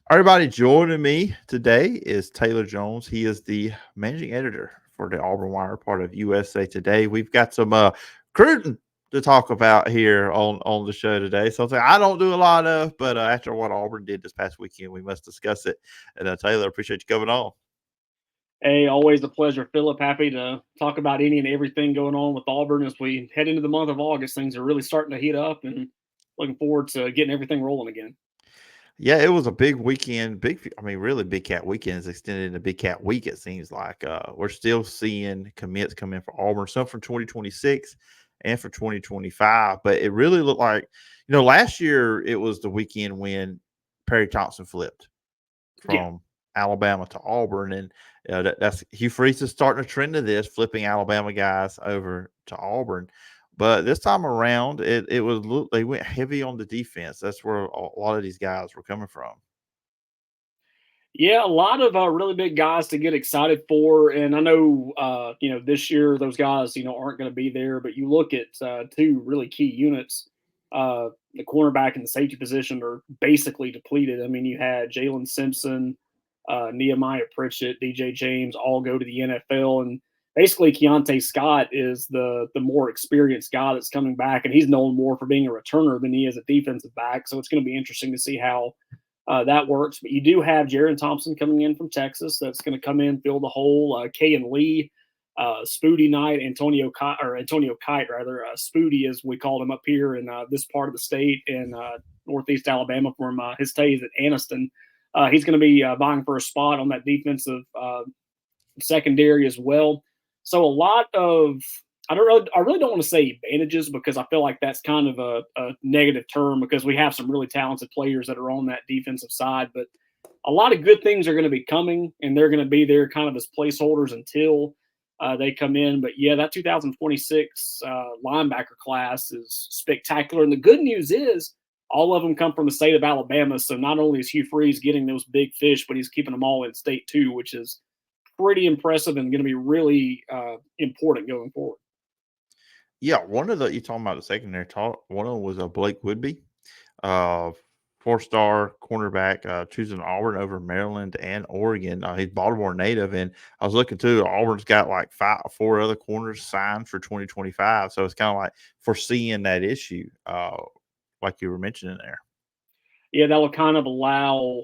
Everybody joining me today is Taylor Jones. He is the managing editor for the Auburn Wire, part of USA Today. We've got some recruiting to talk about here on the show today. Something I don't do a lot of, but after what Auburn did this past weekend, we must discuss it. And Taylor, appreciate you coming on. Hey, always a pleasure, Phillip. Happy to talk about any and everything going on with Auburn as we head into the month of August. Things are really starting to heat up, and looking forward to getting everything rolling again. Yeah, it was a big weekend. Really big cat weekend is extended into big cat week. It seems like we're still seeing commits come in for Auburn, some for 2026 and for 2025. But it really looked like, last year it was the weekend when Perry Thompson flipped Yeah, from Alabama to Auburn, and that's Hugh Freeze is starting a trend of this, flipping Alabama guys over to Auburn. But this time around, they went heavy on the defense. That's where a lot of these guys were coming from. yeah, a lot of really big guys to get excited for, and I know this year those guys aren't going to be there, but you look at two really key units. The cornerback and the safety position are basically depleted. I mean, you had Jalen Simpson, Nehemiah Pritchett, DJ James all go to the NFL, and basically Keontae Scott is the more experienced guy that's coming back, and he's known more for being a returner than he is a defensive back. So it's going to be interesting to see how that works. But you do have Jaron Thompson coming in from Texas that's going to come in, fill the hole. Kay and Lee, Spoody Knight, Antonio Kite, rather, Spoody, as we called him up here in this part of the state in Northeast Alabama from his days at Anniston. He's going to be vying for a spot on that defensive secondary as well. So a lot of I really don't want to say advantages because I feel like that's kind of a negative term because we have some really talented players that are on that defensive side, but a lot of good things are going to be coming and they're going to be there kind of as placeholders until they come in. But yeah, that 2026 linebacker class is spectacular. And the good news is all of them come from the state of Alabama. So not only is Hugh Freeze getting those big fish, but he's keeping them all in state too, which is pretty impressive and going to be really important going forward. Yeah, one of the you talking about the secondary talk. One of them was Blake Woodby, uh, 4-star cornerback, choosing Auburn over Maryland and Oregon. He's Baltimore native, and I was looking too. Auburn's got like four other corners signed for 2025, so it's kind of like foreseeing that issue, like you were mentioning there. Yeah, that will kind of allow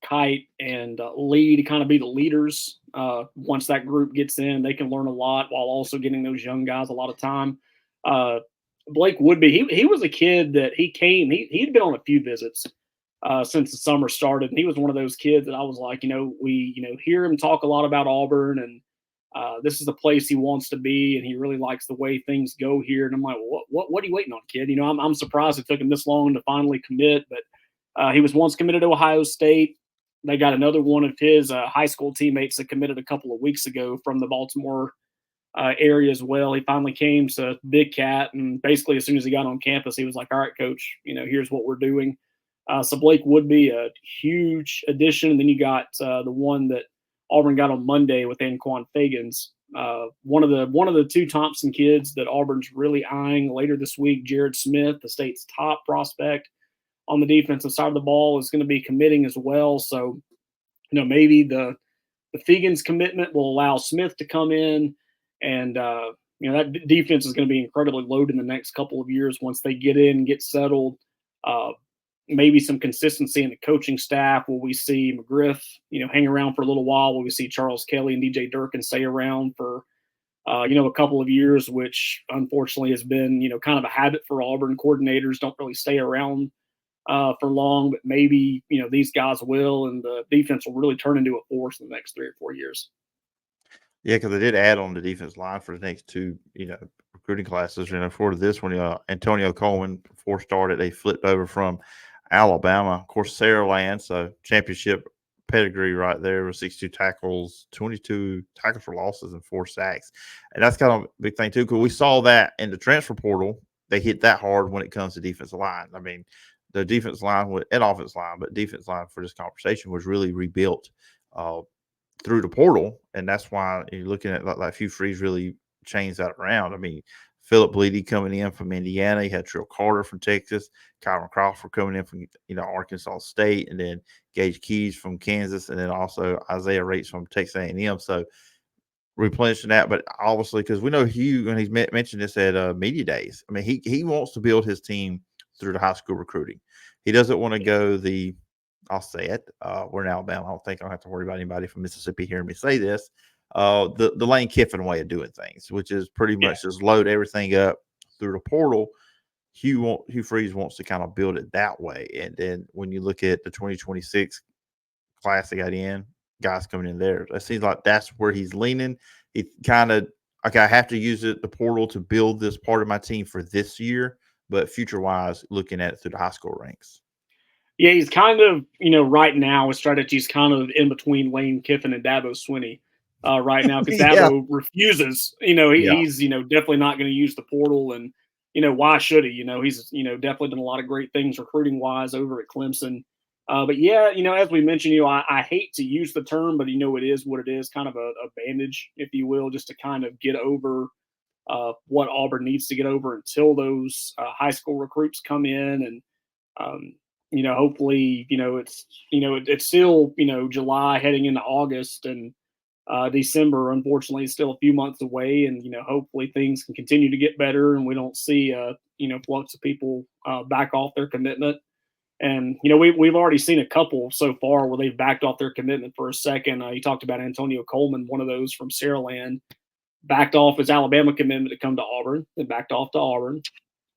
Kite and Lee to kind of be the leaders. Once that group gets in, they can learn a lot while also getting those young guys a lot of time. Uh, Blake Woodby, he was a kid that he came. He'd been on a few visits since the summer started, and he was one of those kids that I was like, we hear him talk a lot about Auburn, and this is the place he wants to be, and he really likes the way things go here. And I'm like, well, what are you waiting on, kid? I'm surprised it took him this long to finally commit, but he was once committed to Ohio State. They got another one of his high school teammates that committed a couple of weeks ago from the Baltimore area as well. He finally came to Big Cat, and basically as soon as he got on campus, he was like, "All right, coach, here's what we're doing." So Blake would be a huge addition. And then you got the one that Auburn got on Monday with Anquan Fagans. One of the two Thompson kids that Auburn's really eyeing later this week, Jared Smith, the state's top prospect on the defensive side of the ball, is going to be committing as well. So, maybe the Fegans commitment will allow Smith to come in, and that defense is going to be incredibly loaded in the next couple of years once they get in and get settled. Uh, Maybe some consistency in the coaching staff. Will we see McGriff, hang around for a little while? Will we see Charles Kelly and DJ Durkin stay around for a couple of years, which unfortunately has been, kind of a habit for Auburn. Coordinators don't really stay around for long, but maybe, these guys will, and the defense will really turn into a force in the next 3 or 4 years. Yeah, because they did add on the defense line for the next two, recruiting classes. For this one, Antonio Coleman 4-star they flipped over from Alabama. Of course, Sarah Land, so championship pedigree right there with 62 tackles, 22 tackles for losses, and 4 sacks. And that's kind of a big thing, too, because we saw that in the transfer portal. They hit that hard when it comes to defensive line. I mean, the defense line and offense line, but defense line for this conversation was really rebuilt through the portal, and that's why you're looking at like Hugh Freeze really changed that around. I mean, Phillip coming in from Indiana. You had Trill Carter from Texas, Kyron Crawford coming in from Arkansas State, and then Gage Keys from Kansas, and then also Isaiah Rates from Texas A&M. So replenishing that, but obviously because we know Hugh, and he's mentioned this at media days. I mean, he wants to build his team through the high school recruiting. He doesn't want to go the, I'll say it. We're in Alabama. I don't think I'll have to worry about anybody from Mississippi hearing me say this. The Lane Kiffin way of doing things, which is pretty much just load everything up through the portal. Hugh Freeze wants to kind of build it that way, and then when you look at the 2026 class they got in, guys coming in there, it seems like that's where he's leaning. He kind of like, I have to use the portal to build this part of my team for this year, but future wise, looking at it through the high school ranks. Yeah, he's kind of, right now his strategy is kind of in between Lane Kiffin and Dabo Swinney right now, because Yeah. Dabo refuses. Yeah. He's definitely not going to use the portal, and why should he? He's definitely done a lot of great things recruiting wise over at Clemson. But yeah, as we mentioned, I hate to use the term, but it is what it is, kind of a bandage, if you will, just to kind of get over what Auburn needs to get over until those high school recruits come in. And hopefully, it's still, July heading into August, and December, unfortunately, is still a few months away. And, hopefully things can continue to get better and we don't see, flux of people back off their commitment. And, we've already seen a couple so far where they've backed off their commitment for a second. You talked about Antonio Coleman, one of those from Saraland, backed off his Alabama commitment to come to Auburn, then backed off to Auburn,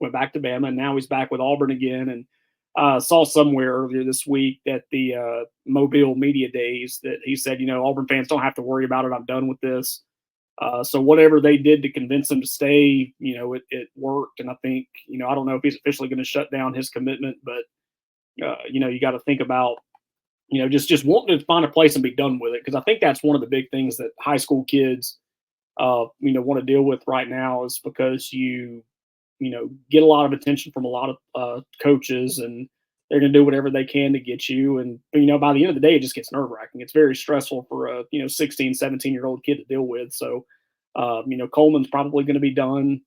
went back to Bama, and now he's back with Auburn again. And saw somewhere earlier this week that the Mobile Media Days that he said, Auburn fans don't have to worry about it. I'm done with this. So whatever they did to convince him to stay, it worked. And I think, I don't know if he's officially going to shut down his commitment, but, you got to think about, just wanting to find a place and be done with it. Because I think that's one of the big things that high school kids, want to deal with right now, is because you get a lot of attention from a lot of coaches, and they're going to do whatever they can to get you. And, by the end of the day, it just gets nerve wracking. It's very stressful for a, 16, 17-year-old kid to deal with. So, Coleman's probably going to be done.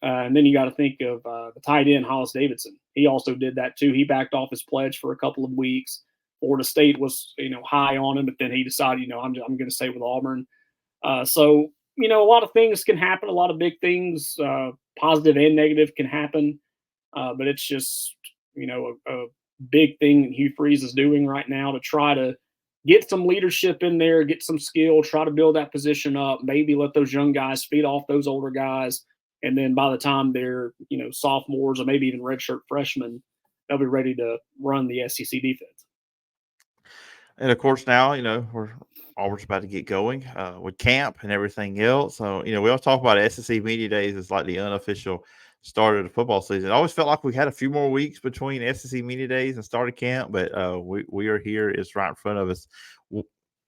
And then you got to think of the tight end, Hollis Davidson. He also did that too. He backed off his pledge for a couple of weeks. Florida State was, high on him, but then he decided, I'm going to stay with Auburn. So, a lot of things can happen. A lot of big things, positive and negative, can happen. But it's just, a big thing Hugh Freeze is doing right now to try to get some leadership in there, get some skill, try to build that position up, maybe let those young guys feed off those older guys. And then by the time they're, sophomores or maybe even redshirt freshmen, they'll be ready to run the SEC defense. And of course, now, we're Auburn's about to get going with camp and everything else. So, we always talk about SEC Media Days as like the unofficial start of the football season. I always felt like we had a few more weeks between SEC Media Days and start of camp, but we are here. It's right in front of us.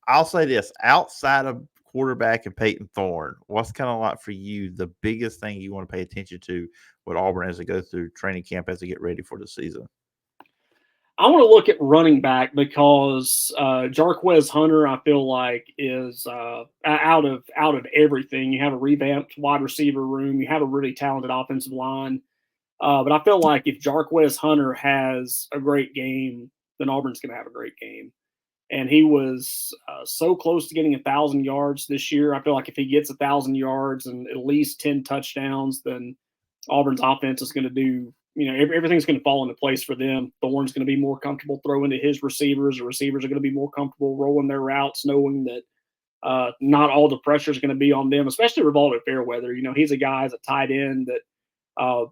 I'll say this, outside of quarterback and Payton Thorne, what's kind of like for you the biggest thing you want to pay attention to with Auburn as they go through training camp, as they get ready for the season? I want to look at running back because Jarquez Hunter, I feel like, is out of everything. You have a revamped wide receiver room. You have a really talented offensive line. But I feel like if Jarquez Hunter has a great game, then Auburn's going to have a great game. And he was so close to getting 1,000 yards this year. I feel like if he gets 1,000 yards and at least 10 touchdowns, then Auburn's offense is going to do, everything's going to fall into place for them. Thorne's going to be more comfortable throwing to his receivers. The receivers are going to be more comfortable rolling their routes, knowing that not all the pressure is going to be on them, especially Rivaldo Fairweather. He's a guy as a tight end that,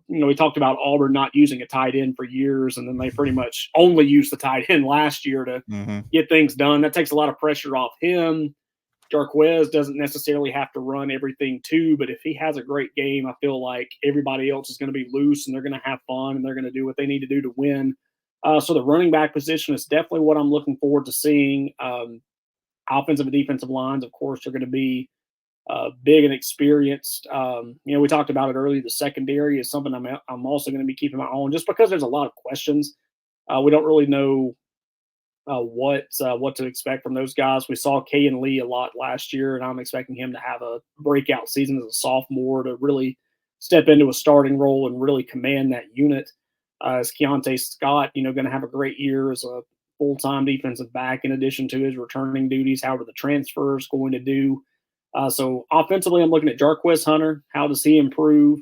we talked about Auburn not using a tight end for years, and then they pretty much only used the tight end last year to get things done. That takes a lot of pressure off him. Jarquez doesn't necessarily have to run everything too, but if he has a great game, I feel like everybody else is going to be loose and they're going to have fun and they're going to do what they need to do to win. So the running back position is definitely what I'm looking forward to seeing. Offensive and defensive lines, of course, are going to be big and experienced. We talked about it earlier. The secondary is something I'm also going to be keeping my eye on, just because there's a lot of questions. We don't really know what to expect from those guys. We saw Kayan Lee a lot last year, and I'm expecting him to have a breakout season as a sophomore to really step into a starting role and really command that unit. Is Keontae Scott, going to have a great year as a full-time defensive back in addition to his returning duties? How are the transfers going to do? So offensively, I'm looking at Jarquez Hunter. How does he improve?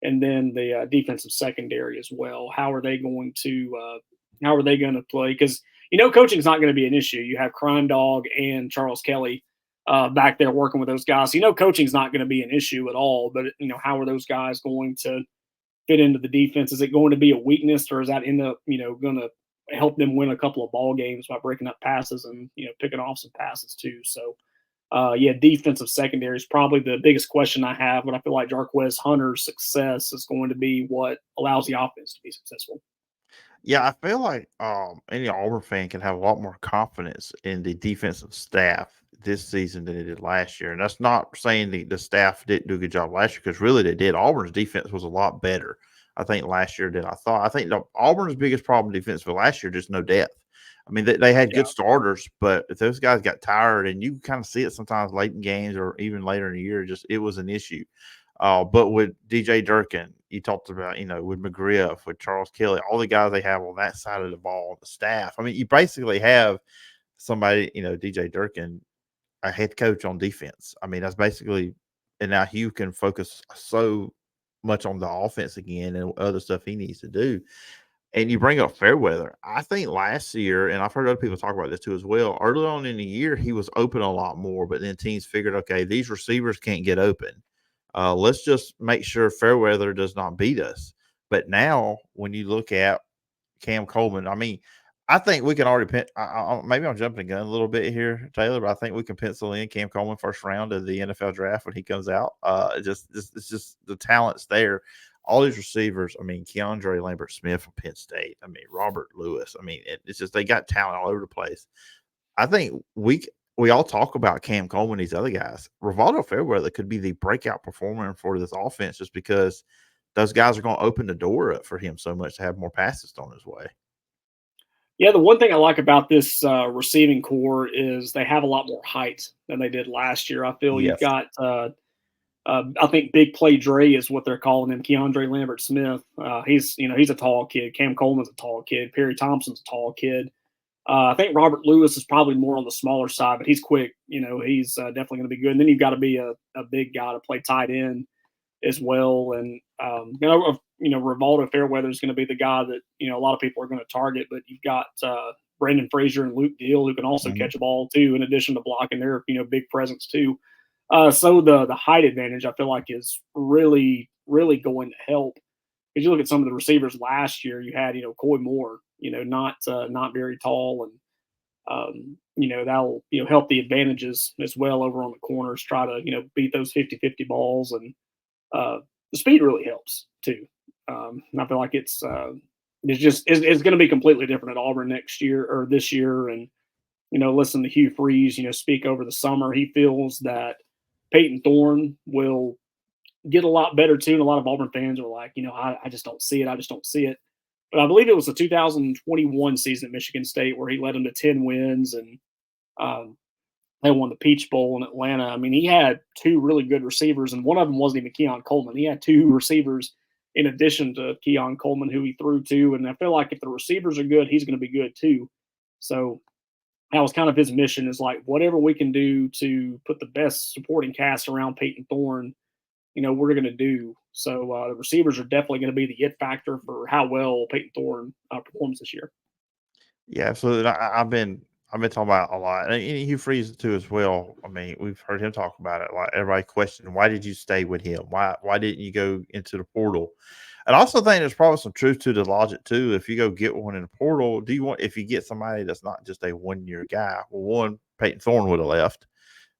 And then the defensive secondary as well. How are they going to play? Because coaching is not going to be an issue. You have Crime Dog and Charles Kelly back there working with those guys. So, coaching is not going to be an issue at all. But how are those guys going to fit into the defense? Is it going to be a weakness, or is that end up going to help them win a couple of ball games by breaking up passes and picking off some passes too? So defensive secondary is probably the biggest question I have, but I feel like Jarquez Hunter's success is going to be what allows the offense to be successful. Yeah, I feel like any Auburn fan can have a lot more confidence in the defensive staff this season than it did last year. And that's not saying the staff didn't do a good job last year, because really they did. Auburn's defense was a lot better, I think, last year than I thought. I think Auburn's biggest problem defensively last year, just no depth. I mean, they had Yeah. good starters, but if those guys got tired, and you kind of see it sometimes late in games or even later in the year, just it was an issue. But with DJ Durkin, you talked about, with McGriff, with Charles Kelly, all the guys they have on that side of the ball, the staff. I mean, you basically have somebody, DJ Durkin, a head coach on defense. I mean, that's basically, and now Hugh can focus so much on the offense again and other stuff he needs to do. And you bring up Fairweather. I think last year, and I've heard other people talk about this too as well, early on in the year, he was open a lot more, but then teams figured, okay, these receivers can't get open. Let's just make sure Fairweather does not beat us. But now, when you look at Cam Coleman, I mean, I think we can already maybe I'm jumping the gun a little bit here, Taylor, but I think we can pencil in Cam Coleman first round of the NFL draft when he comes out. It's just the talent's there. All these receivers, I mean, Keandre Lambert Smith from Penn State, I mean, Robert Lewis. I mean, it's just they got talent all over the place. I think we all talk about Cam Coleman, these other guys. Rivaldo Fairweather could be the breakout performer for this offense, just because those guys are going to open the door up for him so much to have more passes thrown his way. Yeah, the one thing I like about this receiving core is they have a lot more height than they did last year. I feel you've Yes. got, I think Big Play Dre is what they're calling him, Keandre Lambert Smith. He's a tall kid. Cam Coleman's a tall kid. Perry Thompson's a tall kid. I think Robert Lewis is probably more on the smaller side, but he's quick. He's definitely going to be good. And then you've got to be a big guy to play tight end as well. And Rivaldo Fairweather is going to be the guy that a lot of people are going to target. But you've got Brandon Frazier and Luke Deal, who can also catch a ball too, in addition to blocking. Their big presence too. So the height advantage, I feel like, is really really going to help. If you look at some of the receivers last year, you had Coy Moore, not very tall, and that'll help the advantages as well over on the corners. Try to beat those 50-50 balls, and the speed really helps too. And I feel like it's going to be completely different at Auburn next year or this year. And listen to Hugh Freeze speak over the summer. He feels that Payton Thorne will get a lot better too. And a lot of Auburn fans are like, I just don't see it. I just don't see it. But I believe it was the 2021 season at Michigan State where he led them to 10 wins, and they won the Peach Bowl in Atlanta. I mean, he had two really good receivers, and one of them wasn't even Keon Coleman. He had two receivers in addition to Keon Coleman, who he threw to. And I feel like if the receivers are good, he's going to be good too. So that was kind of his mission, is like, whatever we can do to put the best supporting cast around Payton Thorne, we're going to do. So the receivers are definitely going to be the it factor for how well Payton Thorne performs this year. Yeah, absolutely. I've been talking about it a lot, and Hugh Freeze too as well. I mean, we've heard him talk about it. Like, everybody questioned, why did you stay with him? Why didn't you go into the portal? And I also think there's probably some truth to the logic too. If you go get one in the portal, if you get somebody that's not just a 1 year guy? Well, one, Payton Thorne would have left.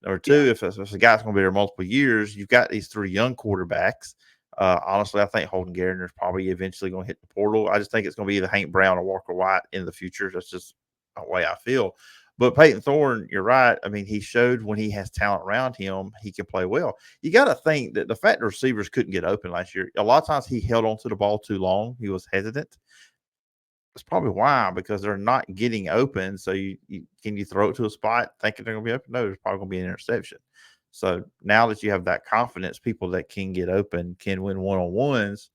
Number two, if it's a guy that's going to be there multiple years, you've got these three young quarterbacks. Honestly, I think Holden Gardner is probably eventually going to hit the portal. I just think it's going to be either Hank Brown or Walker White in the future. That's just the way I feel. But Payton Thorne, you're right. I mean, he showed when he has talent around him, he can play well. You got to think that the fact the receivers couldn't get open last year, a lot of times he held on to the ball too long. He was hesitant. That's probably why, because they're not getting open. So can you throw it to a spot thinking they're going to be open? No, there's probably going to be an interception. So now that you have that confidence, people that can get open can win one-on-ones.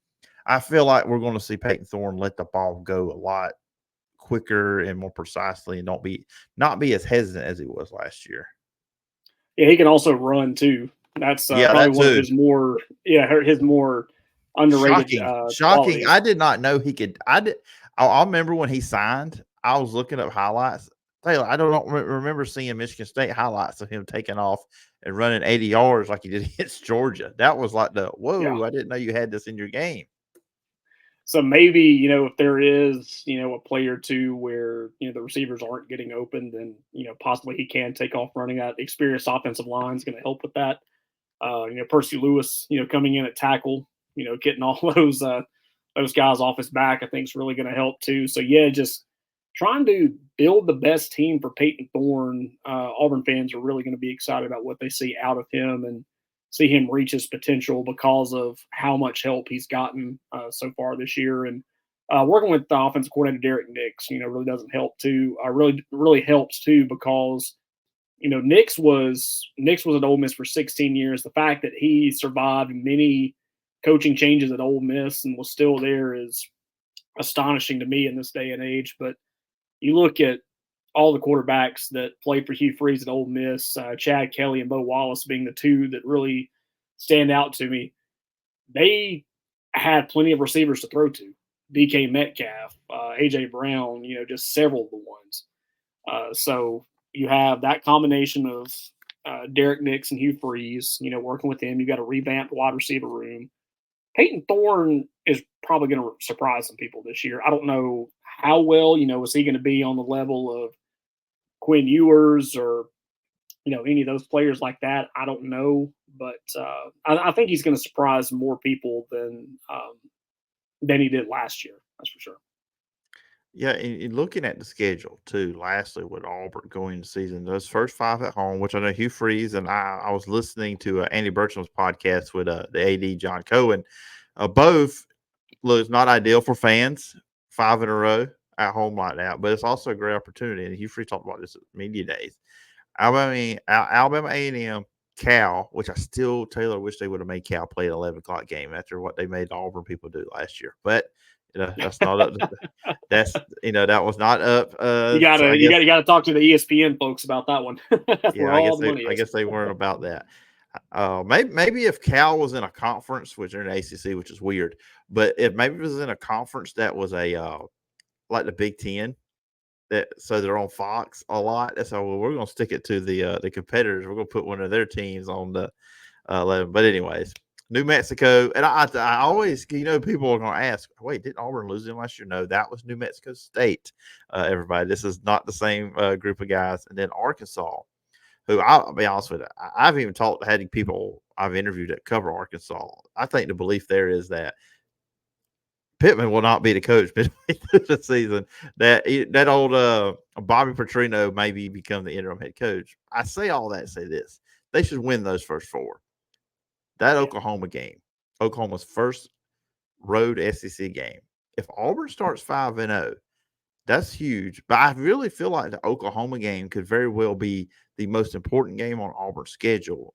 I feel like we're going to see Payton Thorne let the ball go a lot quicker and more precisely, and not be as hesitant as he was last year. Yeah, he can also run too. That's Yeah, probably that one of too. his more underrated Shocking. qualities. I did not know he could. I remember when he signed. I was looking up highlights. Taylor, I don't remember seeing Michigan State highlights of him taking off and running 80 yards like he did against Georgia. That was like Yeah. whoa! I didn't know you had this in your game. So maybe, if there is, a play or two where, the receivers aren't getting open, then, possibly he can take off running. That experienced offensive line is going to help with that. Percy Lewis, coming in at tackle, getting all those guys off his back, I think is really going to help too. So yeah, just trying to build the best team for Payton Thorne. Auburn fans are really going to be excited about what they see out of him and see him reach his potential because of how much help he's gotten so far this year. And working with the offensive coordinator Derek Nix, really doesn't help too. Really helps too because Nix was at Ole Miss for 16 years. The fact that he survived many coaching changes at Ole Miss and was still there is astonishing to me in this day and age. But you look at all the quarterbacks that played for Hugh Freeze at Ole Miss, Chad Kelly and Bo Wallace being the two that really stand out to me. They had plenty of receivers to throw to. DK Metcalf, AJ Brown, just several of the ones. So you have that combination of Derek Nix and Hugh Freeze, working with him. You got a revamped wide receiver room. Payton Thorne is probably going to surprise some people this year. I don't know how well, is he going to be on the level of Quinn Ewers or, any of those players like that? I don't know. But I think he's going to surprise more people than he did last year. That's for sure. Yeah, and looking at the schedule too, lastly, with Auburn going into season, those first 5 at home, which I know Hugh Freeze and I was listening to Andy Burcham's podcast with the AD John Cohen. Both looks not ideal for fans, 5 in a row at home like that, but it's also a great opportunity. And Hugh Freeze talked about this at media days. Alabama A&M, Cal, which I still, Taylor, wish they would have made Cal play an 11 o'clock game after what they made the Auburn people do last year. But that's not up. That was not up. You So gotta I you guess gotta you gotta talk to the ESPN folks about that one. yeah, Where I all guess the money I is. guess they weren't about that. Maybe if Cal was in a conference, which they're in ACC, which is weird, but if maybe it was in a conference that was like the Big Ten, so they're on Fox a lot. That's how we're going to stick it to the competitors. We're going to put one of their teams on the 11. But anyways, New Mexico, and I always, people are going to ask, wait, didn't Auburn lose them last year? No, that was New Mexico State. Everybody, this is not the same group of guys. And then Arkansas, who I'll be honest with you, I've even had people I've interviewed that cover Arkansas. I think the belief there is that Pittman will not be the coach midway through the season. That old Bobby Petrino maybe become the interim head coach. I say all that to say this: they should win those first 4. That Oklahoma game, Oklahoma's first road SEC game. If Auburn starts 5-0, that's huge. But I really feel like the Oklahoma game could very well be the most important game on Auburn's schedule.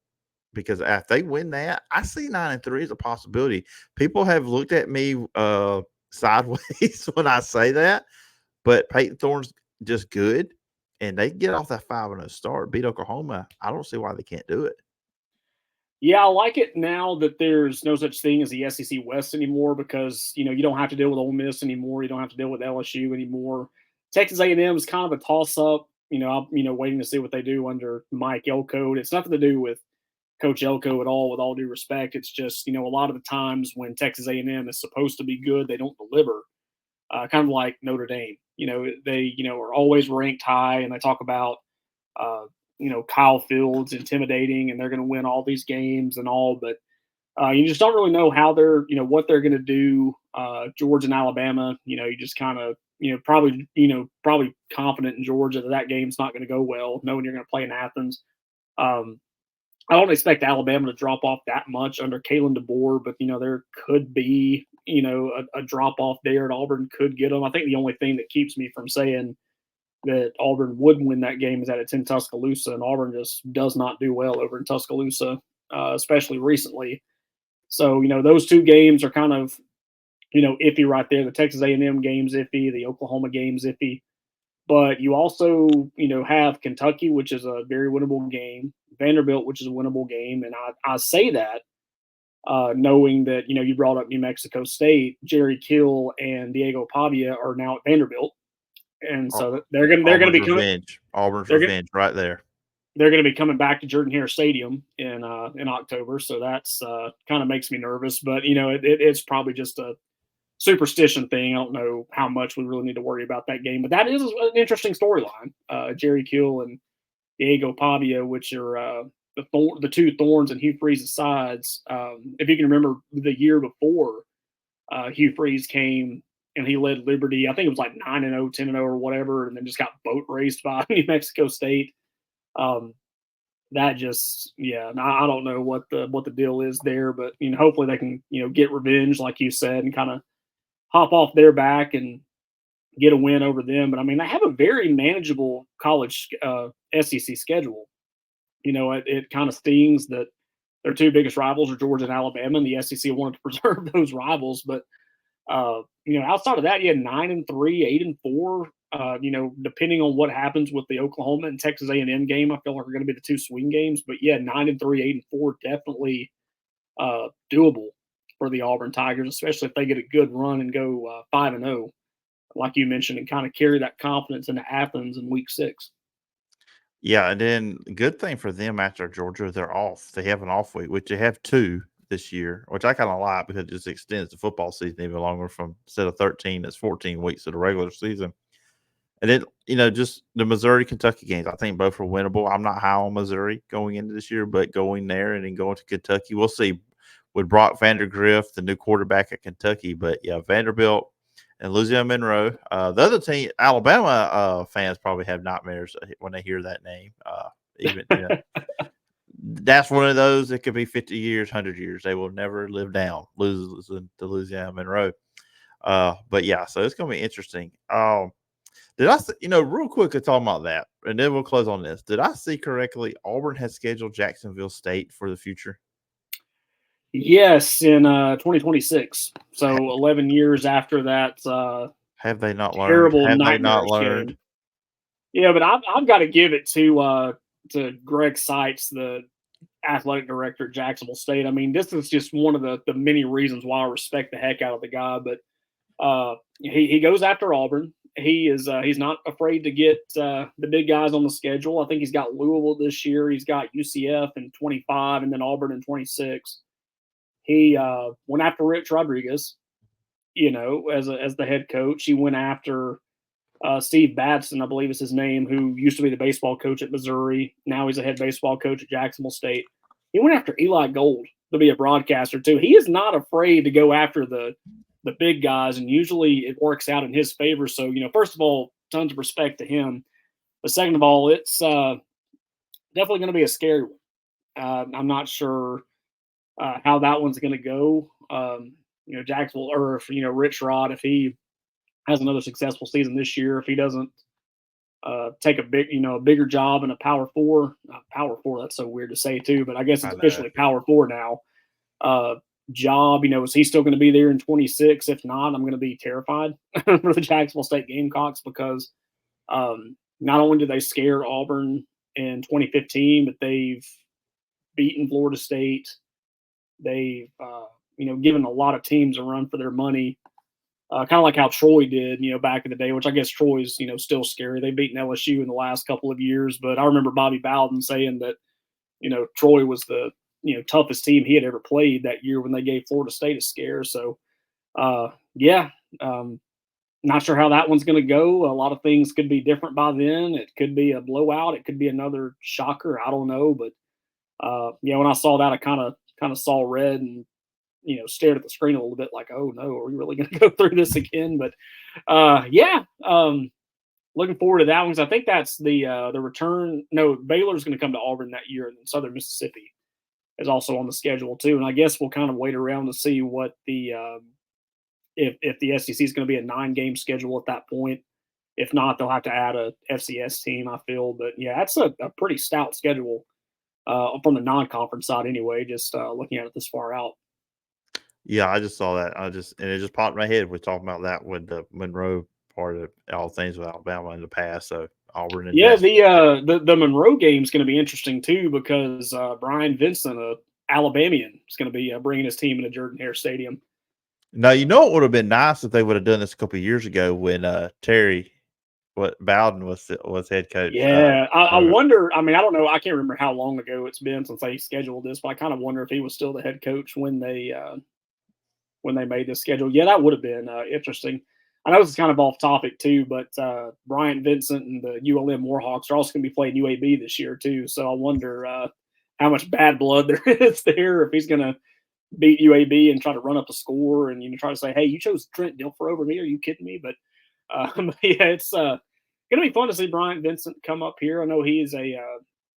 Because if they win that, I see 9-3 as a possibility. People have looked at me sideways when I say that, but Payton Thorne's just good, and they get off that 5-0 start, beat Oklahoma. I don't see why they can't do it. Yeah, I like it now that there's no such thing as the SEC West anymore because you don't have to deal with Ole Miss anymore. You don't have to deal with LSU anymore. Texas A&M is kind of a toss up. I'm waiting to see what they do under Mike Elko. It's nothing to do with Coach Elko at all. With all due respect, it's just a lot of the times when Texas A&M is supposed to be good, they don't deliver. Kind of like Notre Dame. They are always ranked high, and they talk about uh, Kyle Fields intimidating, and they're going to win all these games and all, but you just don't really know how what they're going to do. Georgia and Alabama, you just kind of, probably confident in Georgia that game's not going to go well, knowing you're going to play in Athens. I don't expect Alabama to drop off that much under Kalen DeBoer, but there could be a drop off there, and Auburn could get them. I think the only thing that keeps me from saying that Auburn would win that game is that it's in Tuscaloosa, and Auburn just does not do well over in Tuscaloosa, especially recently. So, those two games are kind of, iffy right there. The Texas A&M game's iffy. The Oklahoma game's iffy. But you also, have Kentucky, which is a very winnable game, Vanderbilt, which is a winnable game. And I say that knowing that, you brought up New Mexico State, Jerry Kill and Diego Pavia are now at Vanderbilt. And so they're going to be coming. Auburn's revenge right there. They're going to be coming back to Jordan-Hare Stadium in October. So that's kind of makes me nervous. But, it's probably just a superstition thing. I don't know how much we really need to worry about that game, but that is an interesting storyline. Jerry Kill and Diego Pavia, which are the two thorns in Hugh Freeze's sides. If you can remember the year before, Hugh Freeze came and he led Liberty. I think it was like 9-0, 10-0 or whatever, and then just got boat raced by New Mexico State. That just, I don't know what the deal is there, but hopefully they can get revenge, like you said, and kind of hop off their back and get a win over them. But I mean, they have a very manageable college SEC schedule. It kind of stings that their two biggest rivals are Georgia and Alabama, and the SEC wanted to preserve those rivals. But outside of that, you had 9-3, 8-4. Depending on what happens with the Oklahoma and Texas A&M game, I feel like are going to be the two swing games. But 9-3, 8-4, definitely doable for the Auburn Tigers, especially if they get a good run and go 5-0, like you mentioned, and kind of carry that confidence into Athens in Week 6. Yeah, and then good thing for them after Georgia, they're off. They have an off week, which they have 2 this year, which I kind of like because it just extends the football season even longer from instead of 13, it's 14 weeks of the regular season. And then, just the Missouri-Kentucky games, I think both are winnable. I'm not high on Missouri going into this year, but going there and then going to Kentucky, we'll see with Brock Vandagriff, the new quarterback at Kentucky. But, Vanderbilt and Louisiana Monroe. The other team, Alabama fans probably have nightmares when they hear that name. That's one of those that could be 50 years, 100 years. They will never live down, losing to Louisiana Monroe. But, so it's going to be interesting. Did I see, real quick, talking about that, and then we'll close on this. Did I see correctly Auburn has scheduled Jacksonville State for the future? Yes, in 2026. So 11 years after that have they not terrible learned? Have they not learned? Game. Yeah, but I've got to give it to Greg Seitz, the athletic director at Jacksonville State. I mean, this is just one of the many reasons why I respect the heck out of the guy. But he goes after Auburn. He's not afraid to get the big guys on the schedule. I think he's got Louisville this year. He's got UCF in 25 and then Auburn in 26. He went after Rich Rodriguez, as the head coach. He went after Steve Batson, I believe is his name, who used to be the baseball coach at Missouri. Now he's a head baseball coach at Jacksonville State. He went after Eli Gold to be a broadcaster too. He is not afraid to go after the big guys, and usually it works out in his favor. So, first of all, tons of respect to him. But second of all, it's definitely going to be a scary one. I'm not sure how that one's going to go. Jacksonville, or if, Rich Rod, if he has another successful season this year, if he doesn't take a bigger job in a Power 4, that's so weird to say too, but I guess it's officially Power 4 now. Job, is he still going to be there in 26? If not, I'm going to be terrified for the Jacksonville State Gamecocks because not only did they scare Auburn in 2015, but they've beaten Florida State. They've, given a lot of teams a run for their money, kind of like how Troy did, back in the day, which I guess Troy's, still scary. They've beaten LSU in the last couple of years, but I remember Bobby Bowden saying that, Troy was the, toughest team he had ever played that year when they gave Florida State a scare. So, not sure how that one's going to go. A lot of things could be different by then. It could be a blowout. It could be another shocker. I don't know. But, when I saw that, I kind of saw red and, stared at the screen a little bit like, oh, no, are we really going to go through this again? But, looking forward to that one because I think that's the return. No, Baylor's going to come to Auburn that year, and Southern Mississippi is also on the schedule too. And I guess we'll kind of wait around to see what the if the SEC is going to be a 9-game schedule at that point. If not, they'll have to add a FCS team, I feel. But yeah, that's a pretty stout schedule from the non-conference side anyway, just looking at it this far out. Yeah, I just saw that. And it just popped in my head. We're talking about that with the Monroe part of all things with Alabama in the past. So Auburn and Yeah, next. the Monroe game is going to be interesting too because Brian Vincent, a Alabamian, is going to be bringing his team into Jordan Hare Stadium. Now you know it would have been nice if they would have done this a couple of years ago when Terry, Bowden was head coach. Yeah, I So wonder. I mean, I don't know. I can't remember how long ago it's been since they scheduled this, but I kind of wonder if he was still the head coach when they made this schedule. Yeah, that would have been interesting. I know this is kind of off topic too, but Bryant Vincent and the ULM Warhawks are also going to be playing UAB this year too. So I wonder how much bad blood there is there if he's going to beat UAB and try to run up the score and try to say, "Hey, you chose Trent Dilfer over me? Are you kidding me?" But yeah, it's going to be fun to see Bryant Vincent come up here. I know he is a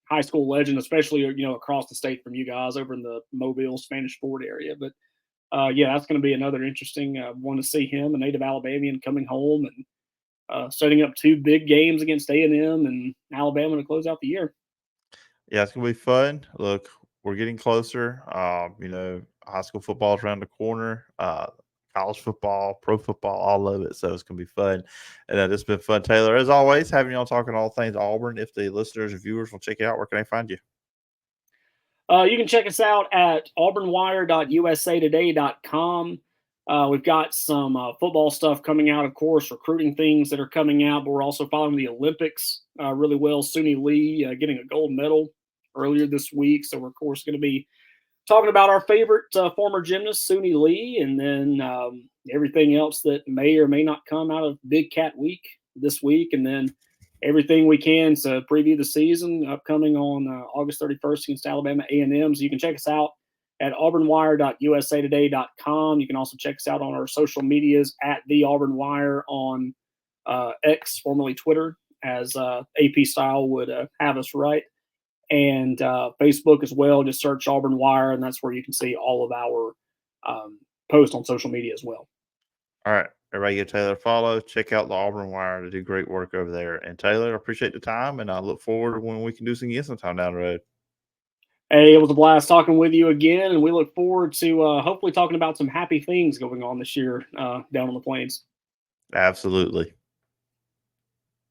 high school legend, especially across the state from you guys over in the Mobile Spanish Fort area, but. Yeah, that's going to be another interesting one to see him, a native Alabamian, coming home and setting up two big games against A&M and Alabama to close out the year. yeah, it's gonna be fun. Look, we're getting closer. High school football is around the corner. College football, pro football, all of it. So it's gonna be fun. And it's been fun, Taylor. As always, having you on talking all things Auburn. If the listeners and viewers will check it out, where can they find you? You can check us out at auburnwire.usatoday.com. We've got some football stuff coming out, of course, recruiting things that are coming out, but we're also following the Olympics really well. Suni Lee getting a gold medal earlier this week. So we're, of course, going to be talking about our favorite former gymnast, Suni Lee, and then everything else that may or may not come out of Big Cat Week this week. And then everything we can to preview the season upcoming on August 31st against Alabama A&M. So you can check us out at auburnwire.usatoday.com. You can also check us out on our social medias at the Auburn Wire on X, formerly Twitter, as AP Style would have us right. And Facebook as well. Just search Auburn Wire, and that's where you can see all of our posts on social media as well. All right. Everybody give Taylor a follow. Check out the Auburn Wire. They do great work over there. And Taylor, I appreciate the time, and I look forward to when we can do this again sometime down the road. Hey, it was a blast talking with you again, and we look forward to hopefully talking about some happy things going on this year down on the plains. Absolutely.